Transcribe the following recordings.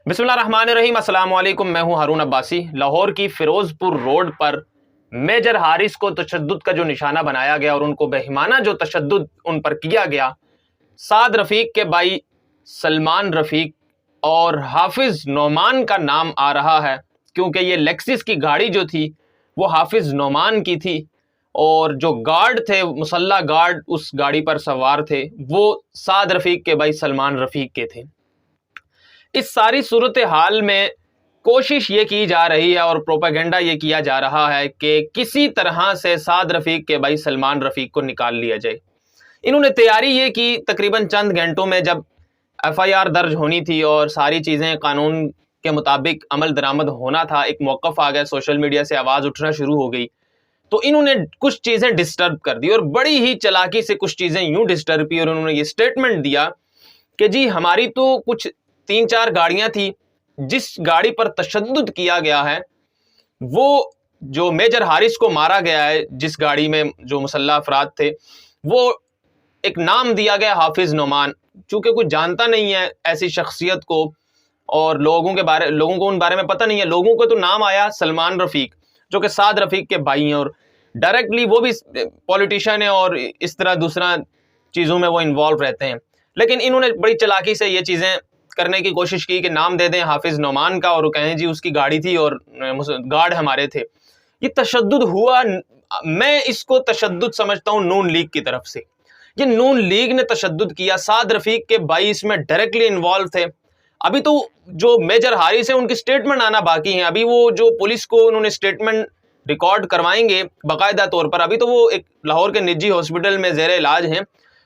बिस्मिल्लाहिर्रहमानिर्रहीम। अस्सलाम वालेकुम। मैं हूं हारून अब्बासी। लाहौर की फिरोजपुर रोड पर मेजर हारिस को तशद्दुद का जो निशाना बनाया गया और उनको बेईमाना जो तशद्दुद उन पर किया गया, साद रफ़ीक के भाई सलमान रफ़ीक और हाफिज नोमान का नाम आ रहा है, क्योंकि ये लेक्सिस की गाड़ी जो थी वो हाफिज नोमान की थी और जो गार्ड थे, मुसल्ला गार्ड उस गाड़ी पर सवार थे, वो साद रफ़ीक के भाई सलमान रफ़ीक के थे। इस सारी सूरत हाल में कोशिश ये की जा रही है और प्रोपेगेंडा ये किया जा रहा है कि किसी तरह से साद रफ़ीक के भाई सलमान रफ़ीक को निकाल लिया जाए। इन्होंने तैयारी ये की, तकरीबन चंद घंटों में जब एफआईआर दर्ज होनी थी और सारी चीज़ें कानून के मुताबिक अमल दरामद होना था, एक मौक़िफ़ आ गया, सोशल मीडिया से आवाज़ उठना शुरू हो गई, तो इन्होंने कुछ चीज़ें डिस्टर्ब कर दी और बड़ी ही चालाकी से कुछ चीज़ें यूँ डिस्टर्ब की और उन्होंने ये स्टेटमेंट दिया कि जी हमारी तो कुछ 3-4 गाड़ियां थी, जिस गाड़ी पर तशद्दुद किया गया है वो जो मेजर हारिस को मारा गया है, जिस गाड़ी में जो मुसल्लह अफराद थे, वो एक नाम दिया गया हाफिज नोमान। चूंकि कोई जानता नहीं है ऐसी शख्सियत को और लोगों को उन बारे में पता नहीं है, लोगों को तो नाम आया सलमान रफ़ीक जो कि साद रफ़ीक के भाई हैं और डायरेक्टली वो भी पॉलिटिशियन है और इस तरह दूसरा चीज़ों में वो इन्वॉल्व रहते हैं। लेकिन इन्होंने बड़ी चालाकी से ये चीज़ें करने की कोशिश की कि नाम दे दें हाफिज नोमान का और कहें जी उसकी गाड़ी थी और गार्ड हमारे थे। ये तशद्दुद हुआ, मैं इसको तशद्दुद समझता हूँ नून लीग की तरफ से। ये नून लीग ने तशद्दुद किया, साद रफ़ीक के भाई इसमें डायरेक्टली इन्वॉल्व थे। अभी तो जो मेजर हारिस है उनकी स्टेटमेंट आना बाकी है, अभी वो जो पुलिस को उन्होंने स्टेटमेंट रिकॉर्ड करवाएंगे बाकायदा तौर पर, अभी तो वो एक लाहौर के निजी हॉस्पिटल में ज़ेर इलाज हैं,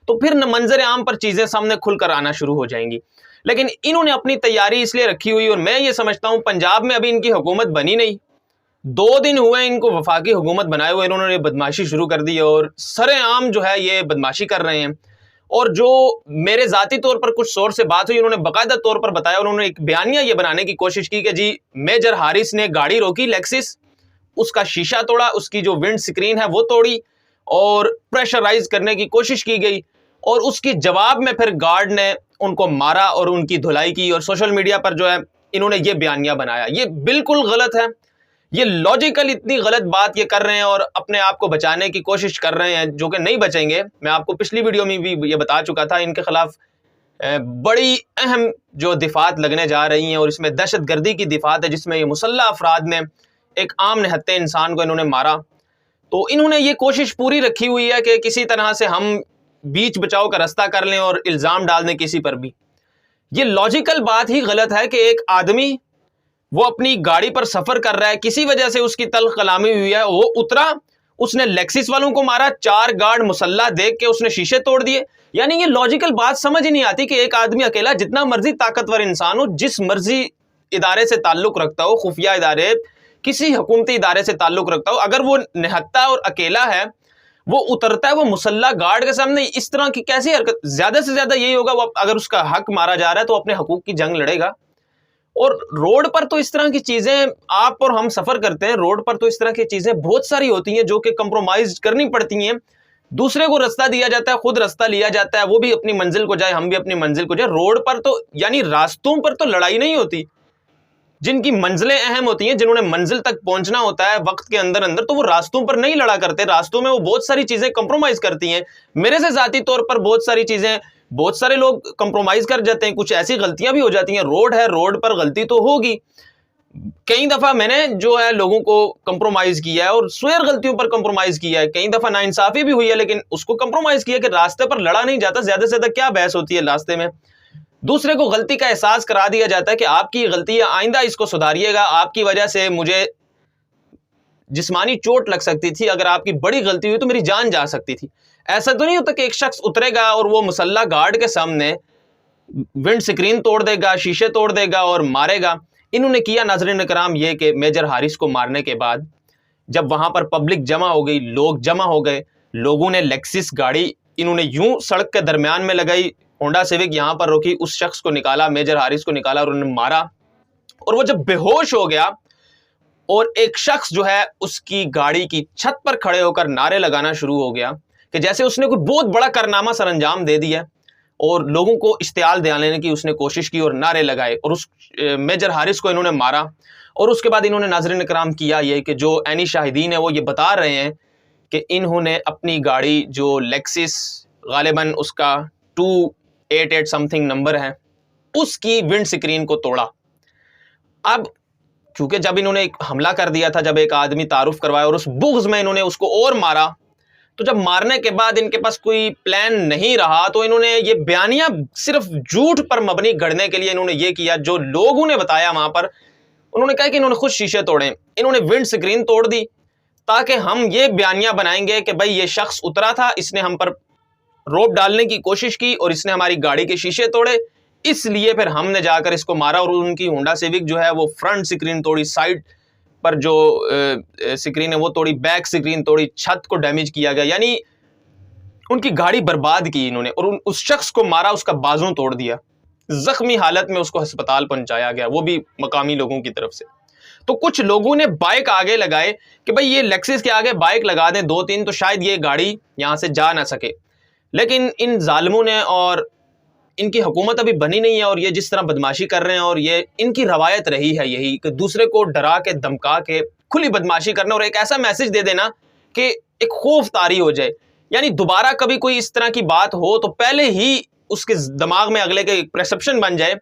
तो फिर मंजर आम पर चीज़ें सामने खुलकर आना शुरू हो जाएंगी। लेकिन इन्होंने अपनी तैयारी इसलिए रखी हुई और मैं ये समझता हूं पंजाब में अभी इनकी हुकूमत बनी नहीं, 2 दिन हुए इनको वफाकी हुकूमत बनाए हुए, इन्होंने बदमाशी शुरू कर दी और सरेआम जो है ये बदमाशी कर रहे हैं। और जो मेरे ज़ाती तौर पर कुछ सोर्स से बात हुई, उन्होंने बाकायदा तौर पर बताया, उन्होंने एक बयानिया ये बनाने की कोशिश की कि जी मेजर हारिस ने गाड़ी रोकी लेक्सिस, उसका शीशा तोड़ा, उसकी जो विंड स्क्रीन है वो तोड़ी और प्रेशराइज करने की कोशिश की गई और उसके जवाब में फिर गार्ड ने उनको मारा और उनकी धुलाई की और सोशल मीडिया पर जो है इन्होंने ये बयानिया बनाया। ये बिल्कुल गलत है, ये लॉजिकल इतनी गलत बात ये कर रहे हैं और अपने आप को बचाने की कोशिश कर रहे हैं जो कि नहीं बचेंगे। मैं आपको पिछली वीडियो में भी ये बता चुका था, इनके खिलाफ बड़ी अहम जो दिफात लगने जा रही हैं और इसमें दहशतगर्दी की दिफात है जिसमें ये मुसल्लह अफराद ने एक आम निहत्ते इंसान को इन्होंने मारा। तो इन्होंने ये कोशिश पूरी रखी हुई है कि किसी तरह से हम बीच बचाव का रास्ता कर लें और इल्ज़ाम डाल दें किसी पर भी। ये लॉजिकल बात ही गलत है कि एक आदमी वो अपनी गाड़ी पर सफ़र कर रहा है, किसी वजह से उसकी तल्ख कलामी हुई है, वो उतरा, उसने लेक्सिस वालों को मारा, 4 गार्ड मुसल्ला देख के उसने शीशे तोड़ दिए। यानी ये लॉजिकल बात समझ ही नहीं आती कि एक आदमी अकेला, जितना मर्जी ताकतवर इंसान हो, जिस मर्जी इदारे से ताल्लुक़ रखता हो, खुफिया इदारे, किसी हुकूमती इदारे से ताल्लुक़ रखता हो, अगर वो निहत्ता और अकेला है, वो उतरता है, वो मुसल्ला गार्ड के सामने इस तरह की कैसी हरकत, ज्यादा से ज्यादा यही होगा, वो अगर उसका हक मारा जा रहा है तो अपने हकूक की जंग लड़ेगा। और रोड पर तो इस तरह की चीजें, आप और हम सफर करते हैं, रोड पर तो इस तरह की चीजें बहुत सारी होती हैं जो कि कंप्रोमाइज करनी पड़ती हैं। दूसरे को रास्ता दिया जाता है, खुद रास्ता लिया जाता है, वो भी अपनी मंजिल को जाए, हम भी अपनी मंजिल को जाए। रोड पर तो यानी रास्तों पर तो लड़ाई नहीं होती, जिनकी मंजिलें अहम होती हैं, जिन्होंने मंजिल तक पहुंचना होता है वक्त के अंदर अंदर, तो वो रास्तों पर नहीं लड़ा करते, रास्तों में वो बहुत सारी चीजें कंप्रोमाइज करती हैं। मेरे से जाती तौर पर बहुत सारी चीजें, बहुत सारे लोग कंप्रोमाइज कर जाते हैं, कुछ ऐसी गलतियां भी हो जाती हैं। रोड है, रोड पर गलती तो होगी, कई दफा मैंने जो है लोगों को कंप्रोमाइज किया है और स्वैर गलतियों पर कंप्रोमाइज किया है, कई दफा नाइंसाफी भी हुई है, लेकिन उसको कंप्रोमाइज किया कि रास्ते पर लड़ा नहीं जाता, ज्यादा से ज्यादा क्या बहस होती है रास्ते में। दूसरे को गलती का एहसास करा दिया जाता है कि आपकी गलती है, आइंदा इसको सुधारिएगा, आपकी वजह से मुझे जिस्मानी चोट लग सकती थी, अगर आपकी बड़ी गलती हुई तो मेरी जान जा सकती थी। ऐसा तो नहीं होता कि एक शख्स उतरेगा और वो मुसल्ला गार्ड के सामने विंड स्क्रीन तोड़ देगा, शीशे तोड़ देगा और मारेगा। इन्होंने किया नाज़रीन कराम ये कि मेजर हारिस को मारने के बाद जब वहां पर पब्लिक जमा हो गई, लोग जमा हो गए, लोगों ने लेक्सिस गाड़ी इन्होंने यूं सड़क के दरमियान में लगाई, होंडा सिविक यहां पर रोकी, उस शख्स को निकाला, मेजर हारिस को निकाला और उन्होंने मारा। और वो जब बेहोश हो गया और एक शख्स जो है उसकी गाड़ी की छत पर खड़े होकर नारे लगाना शुरू हो गया कि जैसे उसने कोई बहुत बड़ा कारनामा सरअंजाम दे दिया اور لوگوں کو اشتعال دلانے کی اس نے کوشش کی اور نعرے لگائے اور اس میجر حارث کو انہوں نے مارا. اور اس کے بعد انہوں نے ناظرین کرام کیا یہ کہ جو عینی شاہدین ہیں وہ یہ بتا رہے ہیں کہ انہوں نے اپنی گاڑی جو لیکسس غالباً اس کا 288 سم تھنگ نمبر ہے اس کی ونڈ سکرین کو توڑا. اب کیونکہ جب انہوں نے ایک حملہ کر دیا تھا، جب ایک آدمی تعارف کروایا اور اس بغض میں انہوں نے اس کو اور مارا، تو جب مارنے کے بعد ان کے پاس کوئی پلان نہیں رہا تو انہوں نے یہ بیانیہ صرف جھوٹ پر مبنی گھڑنے کے لیے انہوں نے یہ کیا. جو لوگوں نے بتایا وہاں پر، انہوں نے کہا کہ انہوں نے خود شیشے توڑے، انہوں نے ونڈ سکرین توڑ دی تاکہ ہم یہ بیانیہ بنائیں گے کہ بھائی یہ شخص اترا تھا، اس نے ہم پر روپ ڈالنے کی کوشش کی اور اس نے ہماری گاڑی کے شیشے توڑے، اس لیے پھر ہم نے جا کر اس کو مارا. اور ان کی ہونڈا سیوک جو ہے وہ فرنٹ سکرین توڑی، سائڈ پر جو سکرین ہے وہ توڑی، بیک سکرین توڑی، چھت کو ڈیمیج کیا گیا، یعنی ان کی گاڑی برباد کی انہوں نے. اور اس شخص کو مارا، اس کا بازو توڑ دیا، زخمی حالت میں اس کو ہسپتال پہنچایا گیا، وہ بھی مقامی لوگوں کی طرف سے. تو کچھ لوگوں نے بائک آگے لگائے کہ بھئی یہ لیکسس کے آگے بائک لگا دیں 2-3 تو شاید یہ گاڑی یہاں سے جا نہ سکے. لیکن ان ظالموں نے، اور ان کی حکومت ابھی بنی نہیں ہے، اور یہ جس طرح بدماشی کر رہے ہیں، اور یہ ان کی روایت رہی ہے یہی کہ دوسرے کو ڈرا کے دھمکا کے کھلی بدماشی کرنا اور ایک ایسا میسج دے دینا کہ ایک خوف طاری ہو جائے. یعنی دوبارہ کبھی کوئی اس طرح کی بات ہو تو پہلے ہی اس کے دماغ میں اگلے کے پرسپشن بن جائے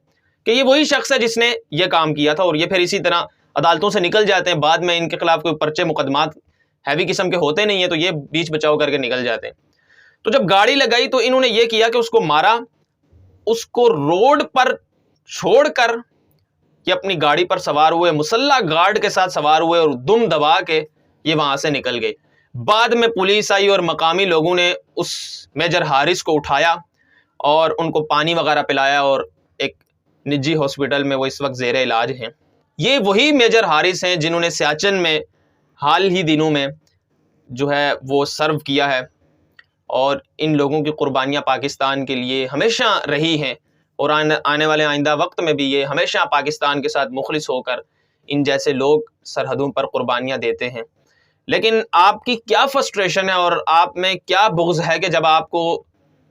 کہ یہ وہی شخص ہے جس نے یہ کام کیا تھا. اور یہ پھر اسی طرح عدالتوں سے نکل جاتے ہیں، بعد میں ان کے خلاف کوئی پرچے مقدمات ہیوی قسم کے ہوتے نہیں ہیں تو یہ بیچ بچاؤ کر کے نکل جاتے ہیں. تو جب گاڑی لگائی تو انہوں نے یہ کیا کہ اس کو مارا، اس کو روڈ پر چھوڑ کر یہ اپنی گاڑی پر سوار ہوئے، مسلح گارڈ کے ساتھ سوار ہوئے اور دم دبا کے یہ وہاں سے نکل گئے. بعد میں پولیس آئی اور مقامی لوگوں نے اس میجر حارث کو اٹھایا اور ان کو پانی وغیرہ پلایا اور ایک نجی ہاسپٹل میں وہ اس وقت زیر علاج ہیں. یہ وہی میجر حارث ہیں جنہوں نے سیاچن میں حال ہی دنوں میں جو ہے وہ سرو کیا ہے، اور ان لوگوں کی قربانیاں پاکستان کے لیے ہمیشہ رہی ہیں، اور آنے والے آئندہ وقت میں بھی یہ ہمیشہ پاکستان کے ساتھ مخلص ہو کر ان جیسے لوگ سرحدوں پر قربانیاں دیتے ہیں. لیکن آپ کی کیا فرسٹریشن ہے اور آپ میں کیا بغض ہے کہ جب آپ کو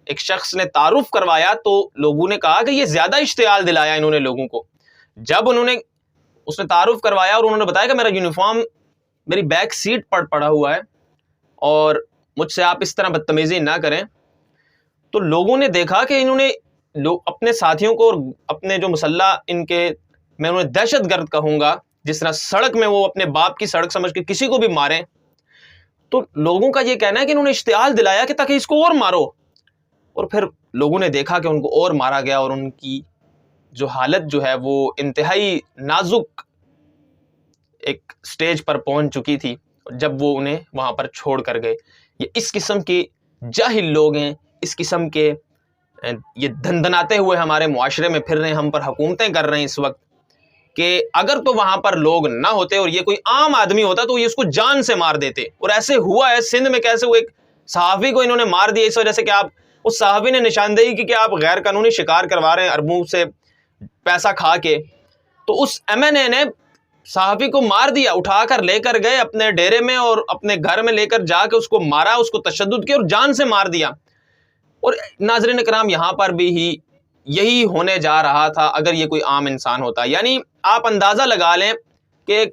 ایک شخص نے تعارف کروایا تو لوگوں نے کہا کہ یہ زیادہ اشتعال دلایا انہوں نے لوگوں کو. جب اس نے تعارف کروایا اور انہوں نے بتایا کہ میرا یونیفارم میری بیک سیٹ پر پڑا ہوا ہے اور مجھ سے آپ اس طرح بدتمیزی نہ کریں، تو لوگوں نے دیکھا کہ انہوں نے اپنے ساتھیوں کو اور اپنے جو مسلح ان کے، میں انہیں دہشت گرد کہوں گا، جس طرح سڑک میں وہ اپنے باپ کی سڑک سمجھ کے کسی کو بھی ماریں، تو لوگوں کا یہ کہنا ہے کہ انہوں نے اشتعال دلایا کہ تاکہ اس کو اور مارو. اور پھر لوگوں نے دیکھا کہ ان کو اور مارا گیا اور ان کی جو حالت جو ہے وہ انتہائی نازک ایک سٹیج پر پہنچ چکی تھی جب وہ انہیں وہاں پر چھوڑ کر گئے. یہ اس قسم کے جاہل لوگ ہیں، اس قسم کے یہ دھندناتے ہوئے ہمارے معاشرے میں پھر رہے ہیں، ہم پر حکومتیں کر رہے ہیں اس وقت، کہ اگر تو وہاں پر لوگ نہ ہوتے اور یہ کوئی عام آدمی ہوتا تو یہ اس کو جان سے مار دیتے. اور ایسے ہوا ہے سندھ میں، کیسے وہ ایک صحافی کو انہوں نے مار دیا اس وجہ سے کہ آپ، اس صحافی نے نشاندہی کی کہ آپ غیر قانونی شکار کروا رہے ہیں اربوں سے پیسہ کھا کے، تو اس ایم این اے نے صحافی کو مار دیا، اٹھا کر لے کر گئے اپنے ڈیرے میں اور اپنے گھر میں لے کر جا کے اس کو مارا، اس کو تشدد کیا اور جان سے مار دیا. اور ناظرین کرام یہاں پر بھی یہی ہونے جا رہا تھا اگر یہ کوئی عام انسان ہوتا. یعنی آپ اندازہ لگا لیں کہ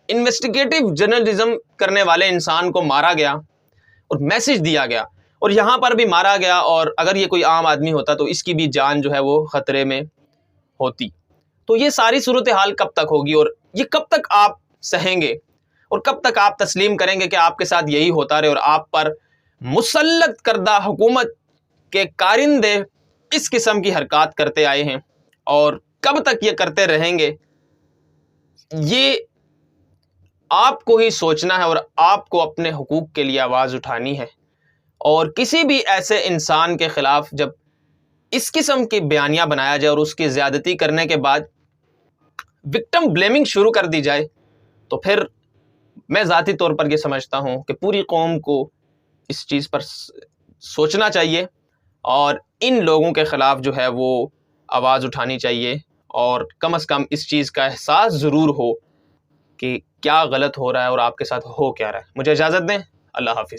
انویسٹیگیٹو جرنلزم کرنے والے انسان کو مارا گیا اور میسج دیا گیا، اور یہاں پر بھی مارا گیا، اور اگر یہ کوئی عام آدمی ہوتا تو اس کی بھی جان جو ہے وہ خطرے میں ہوتی. تو یہ ساری صورتحال کب تک ہوگی اور یہ کب تک آپ سہیں گے اور کب تک آپ تسلیم کریں گے کہ آپ کے ساتھ یہی ہوتا رہے اور آپ پر مسلط کردہ حکومت کے کارندے اس قسم کی حرکات کرتے آئے ہیں، اور کب تک یہ کرتے رہیں گے؟ یہ آپ کو ہی سوچنا ہے اور آپ کو اپنے حقوق کے لیے آواز اٹھانی ہے. اور کسی بھی ایسے انسان کے خلاف جب اس قسم کی بیانیہ بنایا جائے اور اس کی زیادتی کرنے کے بعد وکٹم بلیمنگ شروع کر دی جائے، تو پھر میں ذاتی طور پر یہ سمجھتا ہوں کہ پوری قوم کو اس چیز پر سوچنا چاہیے اور ان لوگوں کے خلاف جو ہے وہ آواز اٹھانی چاہیے، اور کم از کم اس چیز کا احساس ضرور ہو کہ کیا غلط ہو رہا ہے اور آپ کے ساتھ ہو کیا رہا ہے. مجھے اجازت دیں. اللہ حافظ.